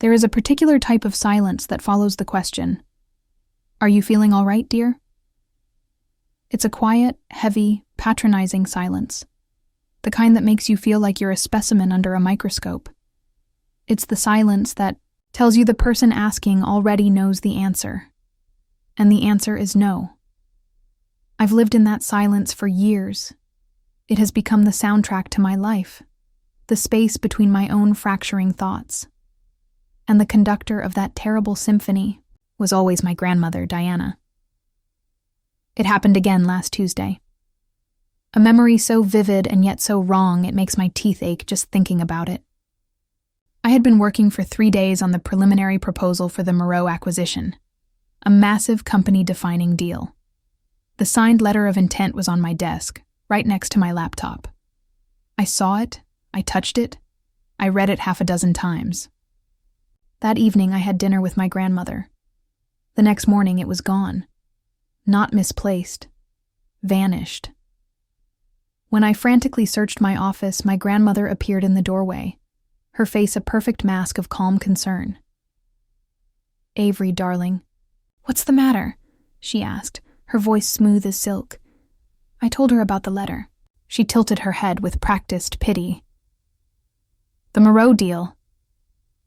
There is a particular type of silence that follows the question, "Are you feeling all right, dear?" It's a quiet, heavy, patronizing silence, the kind that makes you feel like you're a specimen under a microscope. It's the silence that tells you the person asking already knows the answer, and the answer is no. I've lived in that silence for years. It has become the soundtrack to my life, the space between my own fracturing thoughts. And the conductor of that terrible symphony was always my grandmother, Diana. It happened again last Tuesday. A memory so vivid and yet so wrong it makes my teeth ache just thinking about it. I had been working for 3 days on the preliminary proposal for the Moreau acquisition, a massive company-defining deal. The signed letter of intent was on my desk, right next to my laptop. I saw it, I touched it, I read it 6 times. That evening I had dinner with my grandmother. The next morning it was gone. Not misplaced. Vanished. When I frantically searched my office, my grandmother appeared in the doorway, her face a perfect mask of calm concern. "Avery, darling, what's the matter?" she asked, her voice smooth as silk. I told her about the letter. She tilted her head with practiced pity. "The Moreau deal.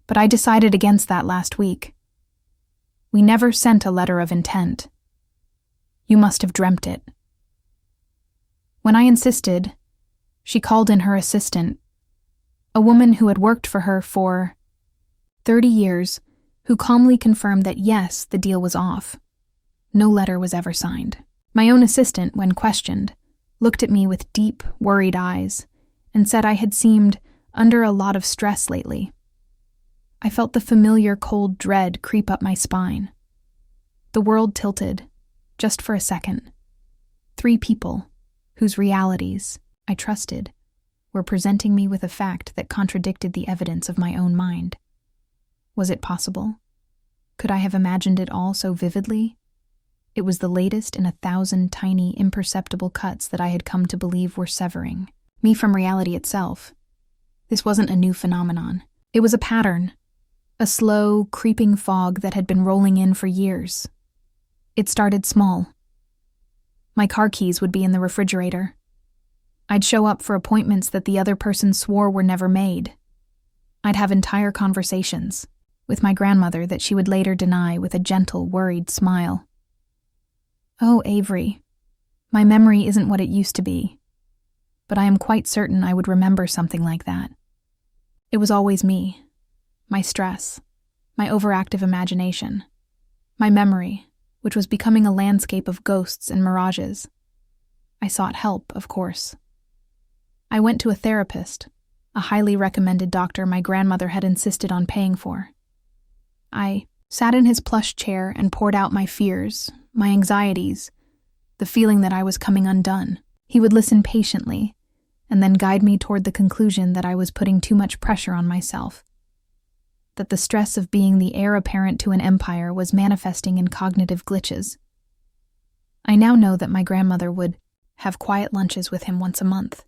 But I decided against that last week. We never sent a letter of intent. You must have dreamt it." When I insisted, she called in her assistant, a woman who had worked for her for 30 years, who calmly confirmed that yes, the deal was off. No letter was ever signed. My own assistant, when questioned, looked at me with deep, worried eyes and said I had seemed under a lot of stress lately. I felt the familiar cold dread creep up my spine. The world tilted, just for a second. 3 people, whose realities, I trusted, were presenting me with a fact that contradicted the evidence of my own mind. Was it possible? Could I have imagined it all so vividly? It was the latest in 1,000 tiny, imperceptible cuts that I had come to believe were severing me from reality itself. This wasn't a new phenomenon. It was a pattern, a slow, creeping fog that had been rolling in for years. It started small. My car keys would be in the refrigerator. I'd show up for appointments that the other person swore were never made. I'd have entire conversations with my grandmother that she would later deny with a gentle, worried smile. "Oh, Avery, my memory isn't what it used to be, but I am quite certain I would remember something like that. It was always me, my stress, my overactive imagination, my memory, which was becoming a landscape of ghosts and mirages. I sought help, of course. I went to a therapist, a highly recommended doctor my grandmother had insisted on paying for. I sat in his plush chair and poured out my fears, my anxieties, the feeling that I was coming undone. He would listen patiently, and then guide me toward the conclusion that I was putting too much pressure on myself, that the stress of being the heir apparent to an empire was manifesting in cognitive glitches. I now know that my grandmother would have quiet lunches with him once a month,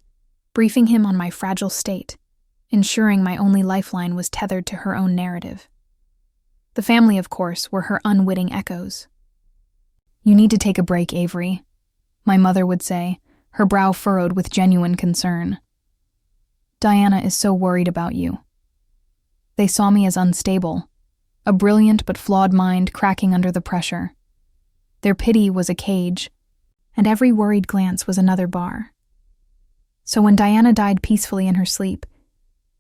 briefing him on my fragile state, ensuring my only lifeline was tethered to her own narrative. The family, of course, were her unwitting echoes. "You need to take a break, Avery," my mother would say, her brow furrowed with genuine concern. "Diana is so worried about you." They saw me as unstable, a brilliant but flawed mind cracking under the pressure. Their pity was a cage, and every worried glance was another bar. So when Diana died peacefully in her sleep,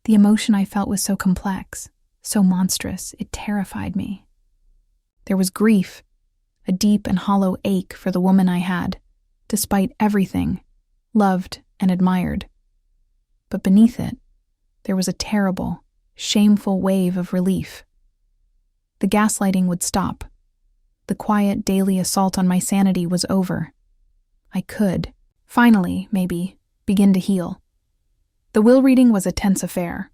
the emotion I felt was so complex, so monstrous, it terrified me. There was grief, a deep and hollow ache for the woman I had, despite everything, loved and admired. But beneath it, there was a terrible, shameful wave of relief. The gaslighting would stop. The quiet daily assault on my sanity was over. I could, finally, maybe, begin to heal. The will reading was a tense affair.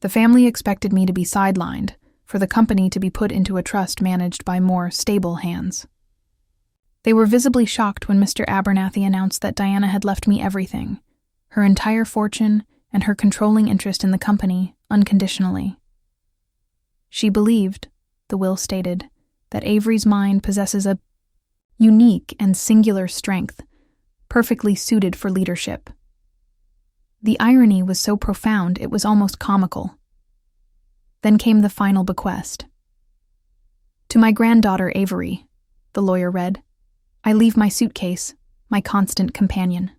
The family expected me to be sidelined, for the company to be put into a trust managed by more stable hands. They were visibly shocked when Mr. Abernathy announced that Diana had left me everything, her entire fortune and her controlling interest in the company, unconditionally. She believed, the will stated, that Avery's mind possesses a unique and singular strength, perfectly suited for leadership. The irony was so profound it was almost comical. Then came the final bequest. To my granddaughter Avery, the lawyer read, I leave my suitcase, my constant companion.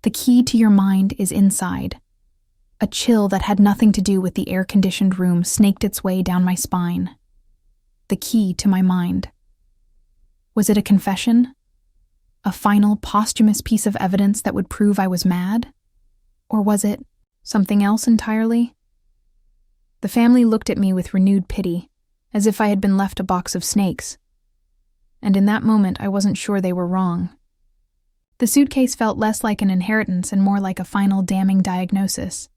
The key to your mind is inside. A chill that had nothing to do with the air-conditioned room snaked its way down my spine. The key to my mind. Was it a confession? A final posthumous piece of evidence that would prove I was mad? Or was it something else entirely? The family looked at me with renewed pity, as if I had been left a box of snakes. And in that moment I wasn't sure they were wrong. The suitcase felt less like an inheritance and more like a final damning diagnosis.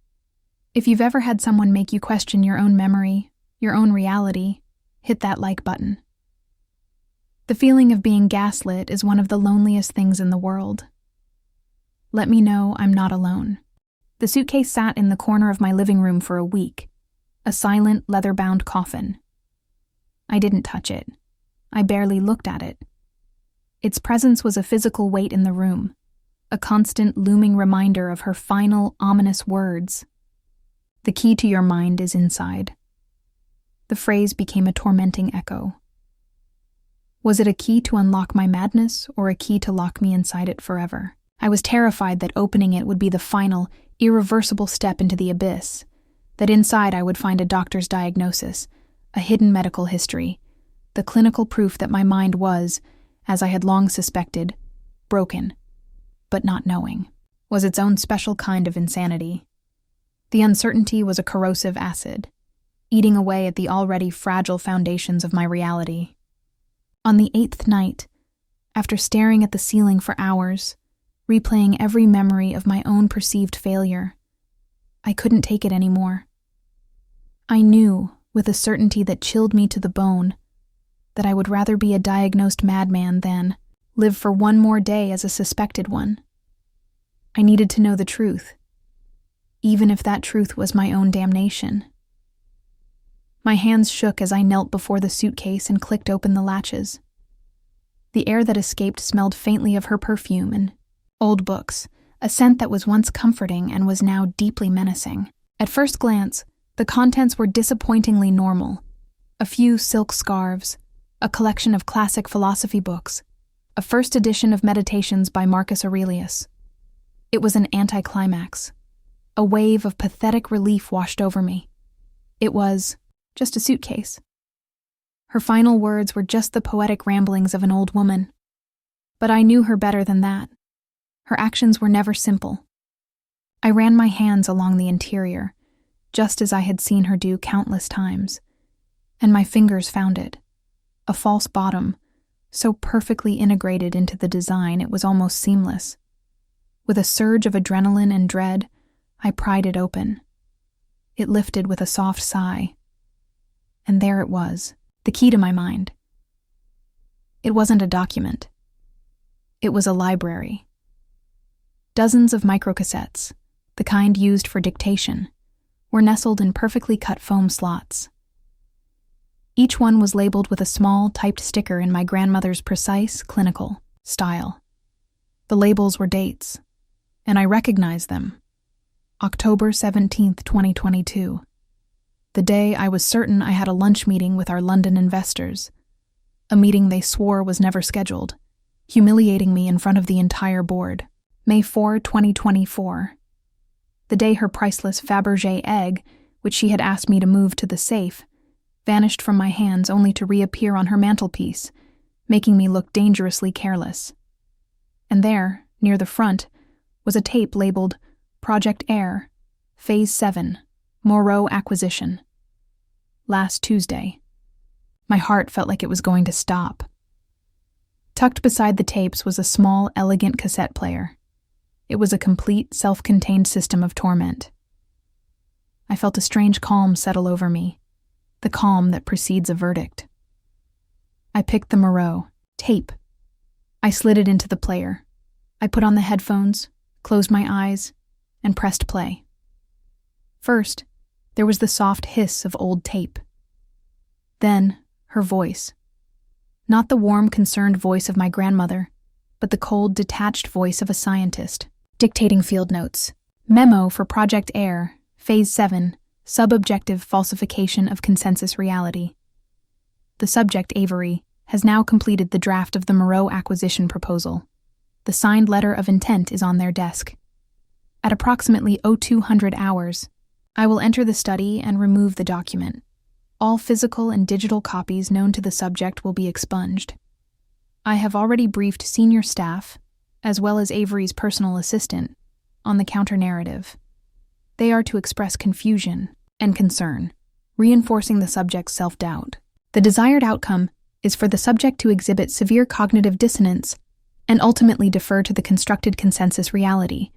If you've ever had someone make you question your own memory, your own reality, hit that like button. The feeling of being gaslit is one of the loneliest things in the world. Let me know I'm not alone. The suitcase sat in the corner of my living room for a week, a silent, leather-bound coffin. I didn't touch it. I barely looked at it. Its presence was a physical weight in the room, a constant looming reminder of her final, ominous words. The key to your mind is inside. The phrase became a tormenting echo. Was it a key to unlock my madness, or a key to lock me inside it forever? I was terrified that opening it would be the final, irreversible step into the abyss, that inside I would find a doctor's diagnosis, a hidden medical history, the clinical proof that my mind was, as I had long suspected, broken, but not knowing, was its own special kind of insanity. The uncertainty was a corrosive acid, eating away at the already fragile foundations of my reality. On the 8th night, after staring at the ceiling for hours, replaying every memory of my own perceived failure, I couldn't take it anymore. I knew, with a certainty that chilled me to the bone, that I would rather be a diagnosed madman than live for one more day as a suspected one. I needed to know the truth, even if that truth was my own damnation. My hands shook as I knelt before the suitcase and clicked open the latches. The air that escaped smelled faintly of her perfume and old books, a scent that was once comforting and was now deeply menacing. At first glance, the contents were disappointingly normal. A few silk scarves, a collection of classic philosophy books, a first edition of Meditations by Marcus Aurelius. It was an anticlimax. A wave of pathetic relief washed over me. It was just a suitcase. Her final words were just the poetic ramblings of an old woman. But I knew her better than that. Her actions were never simple. I ran my hands along the interior, just as I had seen her do countless times, and my fingers found it. A false bottom, so perfectly integrated into the design it was almost seamless. With a surge of adrenaline and dread, I pried it open. It lifted with a soft sigh. And there it was, the key to my mind. It wasn't a document. It was a library. Dozens of microcassettes, the kind used for dictation, were nestled in perfectly cut foam slots. Each one was labeled with a small, typed sticker in my grandmother's precise, clinical style. The labels were dates, and I recognized them. October 17th, 2022. The day I was certain I had a lunch meeting with our London investors, a meeting they swore was never scheduled, humiliating me in front of the entire board. May 4, 2024. The day her priceless Fabergé egg, which she had asked me to move to the safe, vanished from my hands only to reappear on her mantelpiece, making me look dangerously careless. And there, near the front, was a tape labeled Project Air, Phase 7, Moreau Acquisition. Last Tuesday. My heart felt like it was going to stop. Tucked beside the tapes was a small, elegant cassette player. It was a complete, self-contained system of torment. I felt a strange calm settle over me, the calm that precedes a verdict. I picked the Moreau tape. I slid it into the player. I put on the headphones, closed my eyes, and pressed play. First, there was the soft hiss of old tape. Then, her voice. Not the warm, concerned voice of my grandmother, but the cold, detached voice of a scientist, dictating field notes. Memo for Project AIR, Phase 7, Sub-Objective Falsification of Consensus Reality. The subject, Avery, has now completed the draft of the Moreau acquisition proposal. The signed letter of intent is on their desk. At approximately 0200 hours, I will enter the study and remove the document. All physical and digital copies known to the subject will be expunged. I have already briefed senior staff, as well as Avery's personal assistant, on the counter-narrative. They are to express confusion and concern, reinforcing the subject's self-doubt. The desired outcome is for the subject to exhibit severe cognitive dissonance and ultimately defer to the constructed consensus reality,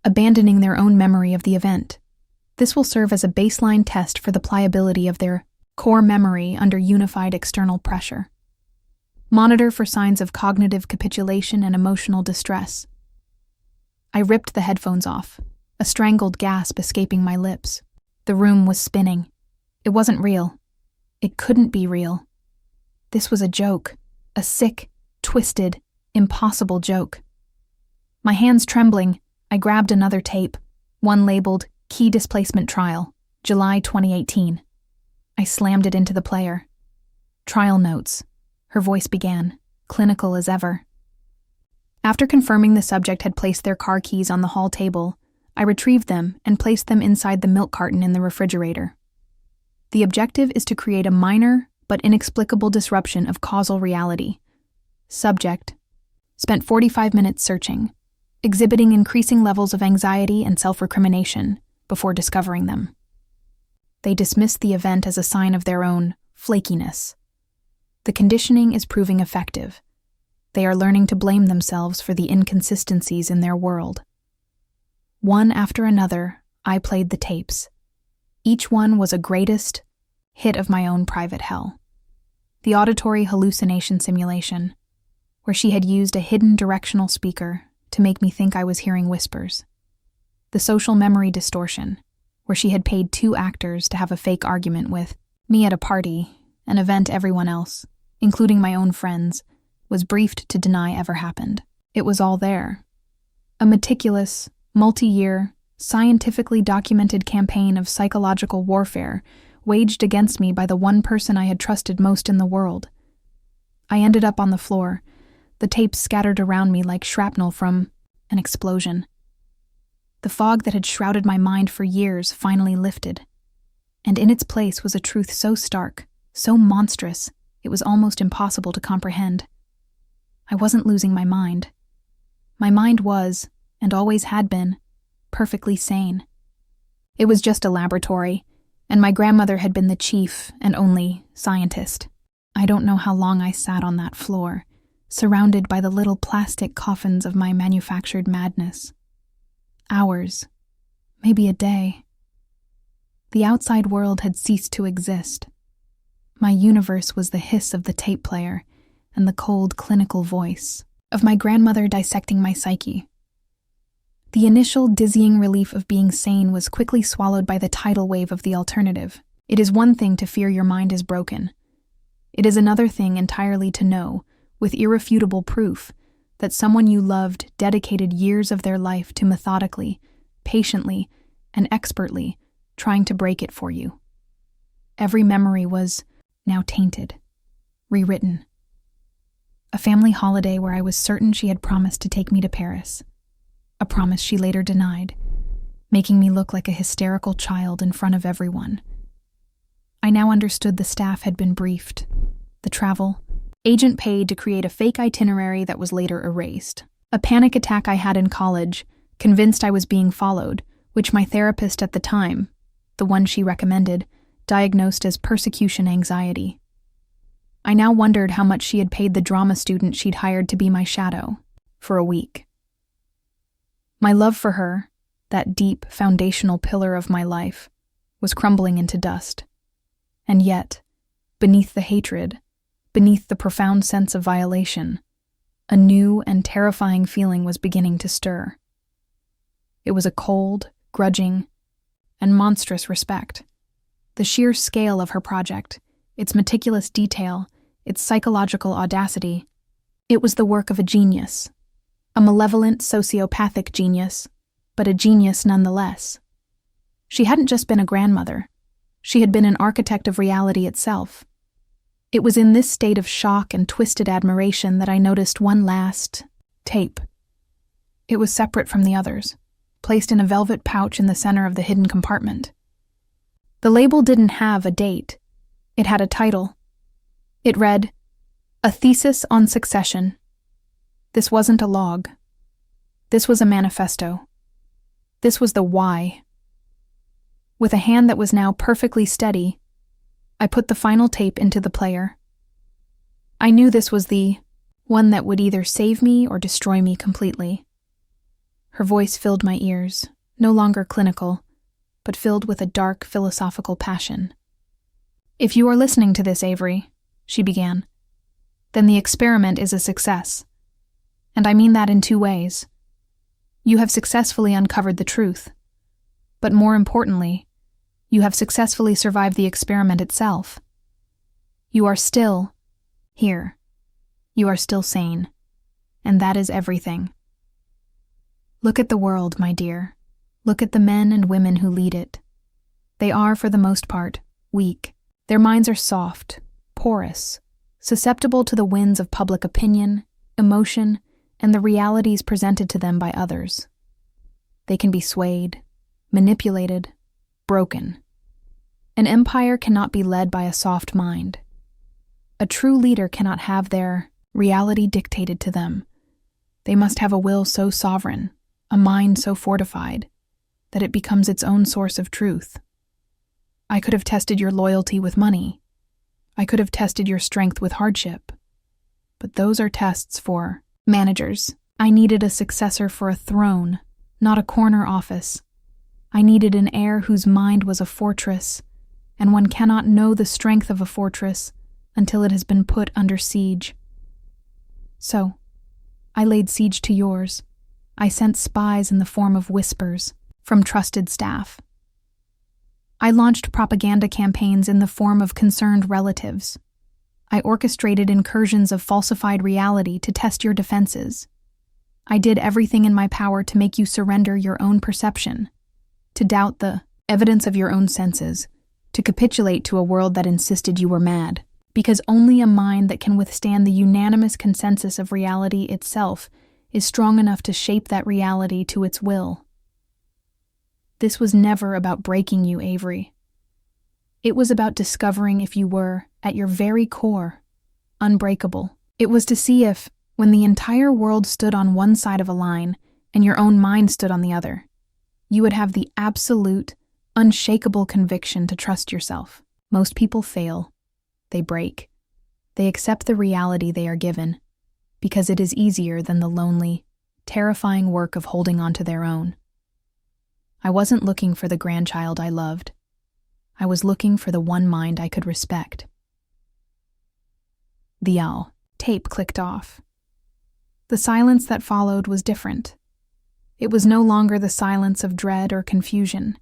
abandoning their own memory of the event. This will serve as a baseline test for the pliability of their core memory under unified external pressure. Monitor for signs of cognitive capitulation and emotional distress. I ripped the headphones off, a strangled gasp escaping my lips. The room was spinning. It wasn't real. It couldn't be real. This was a joke, a sick, twisted, impossible joke. My hands trembling, I grabbed another tape, one labeled Key Displacement Trial, July 2018. I slammed it into the player. Trial notes. Her voice began, clinical as ever. After confirming the subject had placed their car keys on the hall table, I retrieved them and placed them inside the milk carton in the refrigerator. The objective is to create a minor but inexplicable disruption of causal reality. Subject spent 45 minutes searching, exhibiting increasing levels of anxiety and self-recrimination before discovering them. They dismissed the event as a sign of their own flakiness. The conditioning is proving effective. They are learning to blame themselves for the inconsistencies in their world. One after another, I played the tapes. Each one was a greatest hit of my own private hell. The auditory hallucination simulation, where she had used a hidden directional speaker to make me think I was hearing whispers. The social memory distortion, where she had paid 2 actors to have a fake argument with me at a party, an event everyone else, including my own friends, was briefed to deny ever happened. It was all there. A meticulous, multi-year, scientifically documented campaign of psychological warfare waged against me by the one person I had trusted most in the world. I ended up on the floor, the tapes scattered around me like shrapnel from an explosion. The fog that had shrouded my mind for years finally lifted, and in its place was a truth so stark, so monstrous, it was almost impossible to comprehend. I wasn't losing my mind. My mind was, and always had been, perfectly sane. It was just a laboratory, and my grandmother had been the chief and only scientist. I don't know how long I sat on that floor, surrounded by the little plastic coffins of my manufactured madness. Hours, maybe a day. The outside world had ceased to exist. My universe was the hiss of the tape player and the cold, clinical voice of my grandmother dissecting my psyche. The initial dizzying relief of being sane was quickly swallowed by the tidal wave of the alternative. It is one thing to fear your mind is broken. It is another thing entirely to know, with irrefutable proof, that someone you loved dedicated years of their life to methodically, patiently, and expertly trying to break it for you. Every memory was now tainted, rewritten. A family holiday where I was certain she had promised to take me to Paris. A promise she later denied, making me look like a hysterical child in front of everyone. I now understood the staff had been briefed. The travel agent paid to create a fake itinerary that was later erased. A panic attack I had in college, convinced I was being followed, which my therapist at the time, the one she recommended, diagnosed as persecution anxiety. I now wondered how much she had paid the drama student she'd hired to be my shadow for a week. My love for her, that deep, foundational pillar of my life, was crumbling into dust. And yet, beneath the hatred, beneath the profound sense of violation, a new and terrifying feeling was beginning to stir. It was a cold, grudging, and monstrous respect. The sheer scale of her project, its meticulous detail, its psychological audacity. It was the work of a genius. A malevolent, sociopathic genius, but a genius nonetheless. She hadn't just been a grandmother. She had been an architect of reality itself. It was in this state of shock and twisted admiration that I noticed one last tape. It was separate from the others, placed in a velvet pouch in the center of the hidden compartment. The label didn't have a date. It had a title. It read, "A Thesis on Succession." This wasn't a log. This was a manifesto. This was the why. With a hand that was now perfectly steady, I put the final tape into the player. I knew this was the one that would either save me or destroy me completely. Her voice filled my ears, no longer clinical, but filled with a dark philosophical passion. "If you are listening to this, Avery," she began, "then the experiment is a success. And I mean that in two ways. You have successfully uncovered the truth. But more importantly, you have successfully survived the experiment itself. You are still here. You are still sane. And that is everything. Look at the world, my dear. Look at the men and women who lead it. They are, for the most part, weak. Their minds are soft, porous, susceptible to the winds of public opinion, emotion, and the realities presented to them by others. They can be swayed, manipulated, broken. An empire cannot be led by a soft mind. A true leader cannot have their reality dictated to them. They must have a will so sovereign, a mind so fortified, that it becomes its own source of truth. I could have tested your loyalty with money. I could have tested your strength with hardship. But those are tests for managers. I needed a successor for a throne, not a corner office. I needed an heir whose mind was a fortress, and one cannot know the strength of a fortress until it has been put under siege. So, I laid siege to yours. I sent spies in the form of whispers from trusted staff. I launched propaganda campaigns in the form of concerned relatives. I orchestrated incursions of falsified reality to test your defenses. I did everything in my power to make you surrender your own perception, to doubt the evidence of your own senses, to capitulate to a world that insisted you were mad, because only a mind that can withstand the unanimous consensus of reality itself is strong enough to shape that reality to its will. This was never about breaking you, Avery. It was about discovering if you were, at your very core, unbreakable. It was to see if, when the entire world stood on one side of a line and your own mind stood on the other, you would have the absolute, unshakable conviction to trust yourself. Most people fail. They break. They accept the reality they are given, because it is easier than the lonely, terrifying work of holding on to their own. I wasn't looking for the grandchild I loved. I was looking for the one mind I could respect. The tape clicked off. The silence that followed was different. It was no longer the silence of dread or confusion.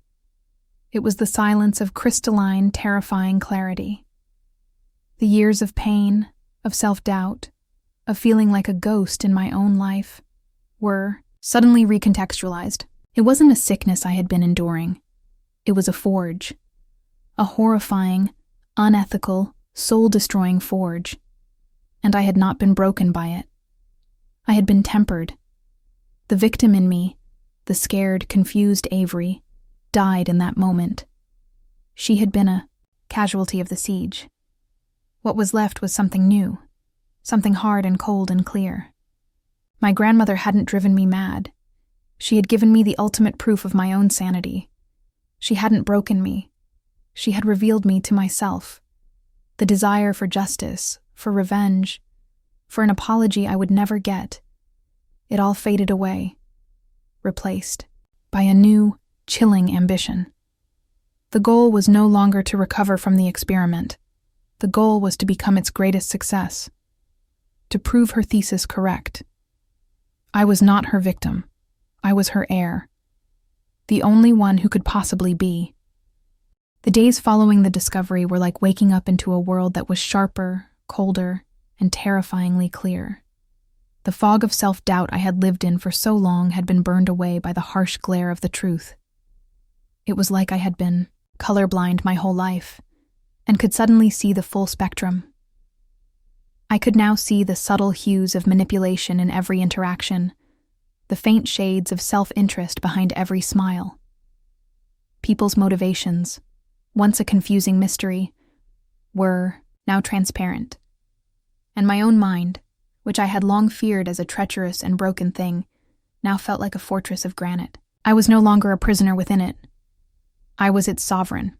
It was the silence of crystalline, terrifying clarity. The years of pain, of self-doubt, of feeling like a ghost in my own life, were suddenly recontextualized. It wasn't a sickness I had been enduring. It was a forge. A horrifying, unethical, soul-destroying forge. And I had not been broken by it. I had been tempered. The victim in me, the scared, confused Avery, died in that moment. She had been a casualty of the siege. What was left was something new, something hard and cold and clear. My grandmother hadn't driven me mad. She had given me the ultimate proof of my own sanity. She hadn't broken me. She had revealed me to myself. The desire for justice, for revenge, for an apology I would never get. It all faded away, replaced by a new, chilling ambition. The goal was no longer to recover from the experiment. The goal was to become its greatest success, to prove her thesis correct. I was not her victim. I was her heir, the only one who could possibly be. The days following the discovery were like waking up into a world that was sharper, colder, and terrifyingly clear. The fog of self-doubt I had lived in for so long had been burned away by the harsh glare of the truth. It was like I had been colorblind my whole life, and could suddenly see the full spectrum. I could now see the subtle hues of manipulation in every interaction, the faint shades of self-interest behind every smile. People's motivations, once a confusing mystery, were now transparent. And my own mind, which I had long feared as a treacherous and broken thing, now felt like a fortress of granite. I was no longer a prisoner within it. I was its sovereign.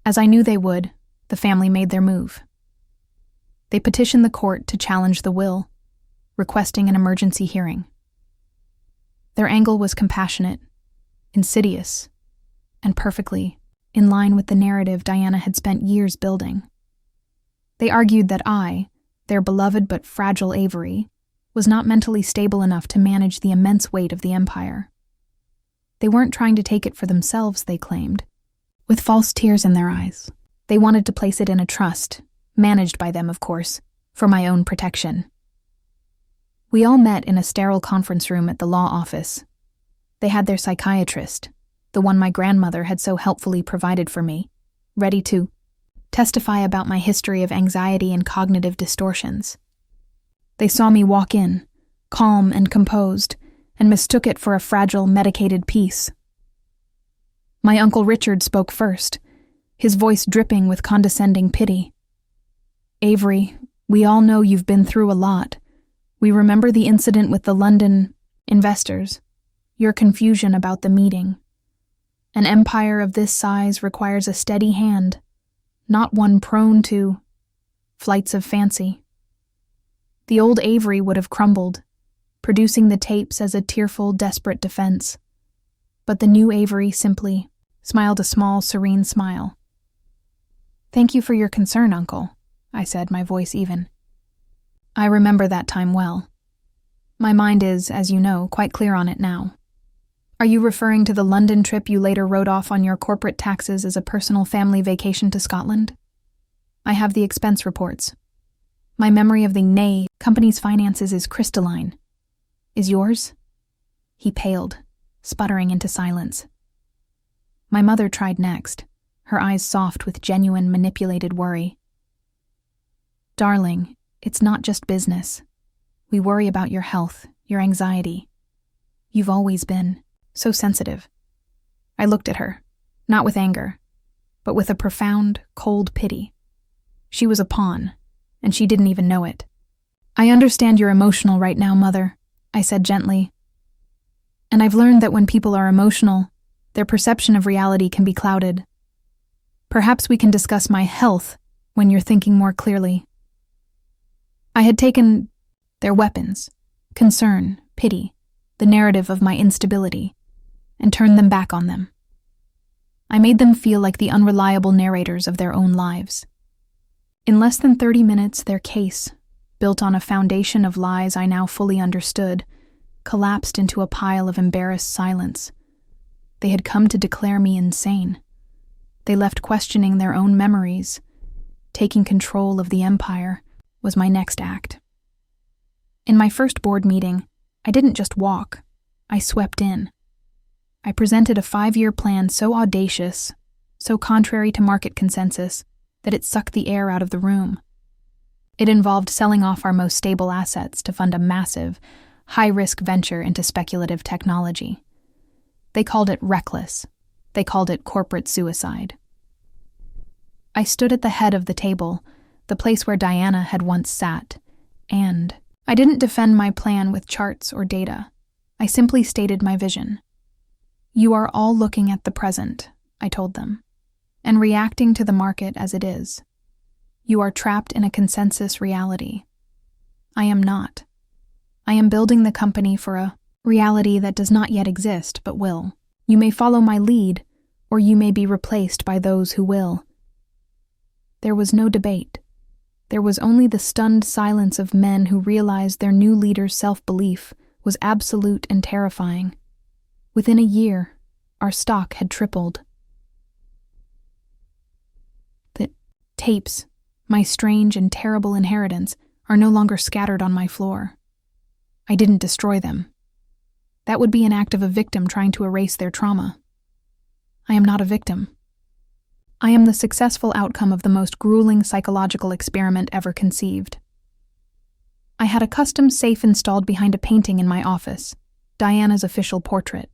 As I knew they would, the family made their move. They petitioned the court to challenge the will, requesting an emergency hearing. Their angle was compassionate, insidious, and perfectly in line with the narrative Diana had spent years building. They argued that I, their beloved but fragile Avery, was not mentally stable enough to manage the immense weight of the empire. They weren't trying to take it for themselves, they claimed, with false tears in their eyes. They wanted to place it in a trust, managed by them, of course, for my own protection. We all met in a sterile conference room at the law office. They had their psychiatrist, the one my grandmother had so helpfully provided for me, ready to testify about my history of anxiety and cognitive distortions. They saw me walk in, calm and composed, and mistook it for a fragile, medicated peace. My Uncle Richard spoke first, his voice dripping with condescending pity. "Avery, we all know you've been through a lot. We remember the incident with the London investors, your confusion about the meeting. An empire of this size requires a steady hand, not one prone to flights of fancy. The old Avery would have crumbled, producing the tapes as a tearful, desperate defense. But the new Avery simply smiled a small, serene smile. "Thank you for your concern, Uncle," I said, my voice even. "I remember that time well. My mind is, as you know, quite clear on it now. Are you referring to the London trip you later wrote off on your corporate taxes as a personal family vacation to Scotland? I have the expense reports. My memory of the company's finances is crystalline. Is yours?" He paled, sputtering into silence. My mother tried next, her eyes soft with genuine, manipulated worry. "Darling, it's not just business. We worry about your health, your anxiety. You've always been so sensitive." I looked at her, not with anger, but with a profound, cold pity. She was a pawn, and she didn't even know it. "I understand you're emotional right now, Mother," I said gently. "And I've learned that when people are emotional, their perception of reality can be clouded. Perhaps we can discuss my health when you're thinking more clearly." I had taken their weapons, concern, pity, the narrative of my instability, and turned them back on them. I made them feel like the unreliable narrators of their own lives. In less than 30 minutes, their case, built on a foundation of lies I now fully understood, collapsed into a pile of embarrassed silence. They had come to declare me insane. They left questioning their own memories. Taking control of the empire was my next act. In my first board meeting, I didn't just walk, I swept in. I presented a 5-year plan so audacious, so contrary to market consensus, that it sucked the air out of the room. It involved selling off our most stable assets to fund a massive, high-risk venture into speculative technology. They called it reckless. They called it corporate suicide. I stood at the head of the table, the place where Diana had once sat, and I didn't defend my plan with charts or data. I simply stated my vision. "You are all looking at the present," I told them, "and reacting to the market as it is. You are trapped in a consensus reality. I am not. I am building the company for a reality that does not yet exist but will. You may follow my lead, or you may be replaced by those who will." There was no debate. There was only the stunned silence of men who realized their new leader's self-belief was absolute and terrifying. Within a year, our stock had tripled. Tapes, my strange and terrible inheritance, are no longer scattered on my floor. I didn't destroy them. That would be an act of a victim trying to erase their trauma. I am not a victim. I am the successful outcome of the most grueling psychological experiment ever conceived. I had a custom safe installed behind a painting in my office, Diana's official portrait.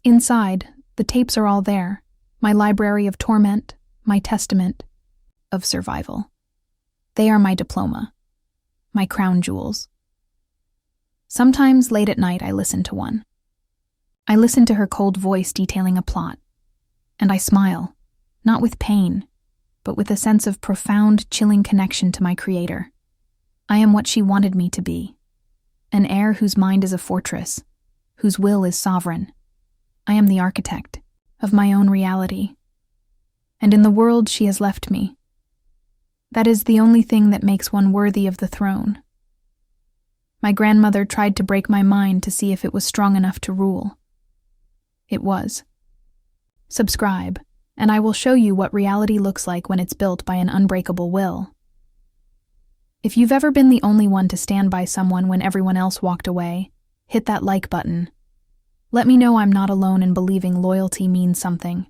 Inside, the tapes are all there, my library of torment, my testament of survival. They are my diploma, my crown jewels. Sometimes late at night I listen to one. I listen to her cold voice detailing a plot, and I smile, not with pain, but with a sense of profound, chilling connection to my creator. I am what she wanted me to be, an heir whose mind is a fortress, whose will is sovereign. I am the architect of my own reality, and in the world she has left me. That is the only thing that makes one worthy of the throne. My grandmother tried to break my mind to see if it was strong enough to rule. It was. Subscribe, and I will show you what reality looks like when it's built by an unbreakable will. If you've ever been the only one to stand by someone when everyone else walked away, hit that like button. Let me know I'm not alone in believing loyalty means something.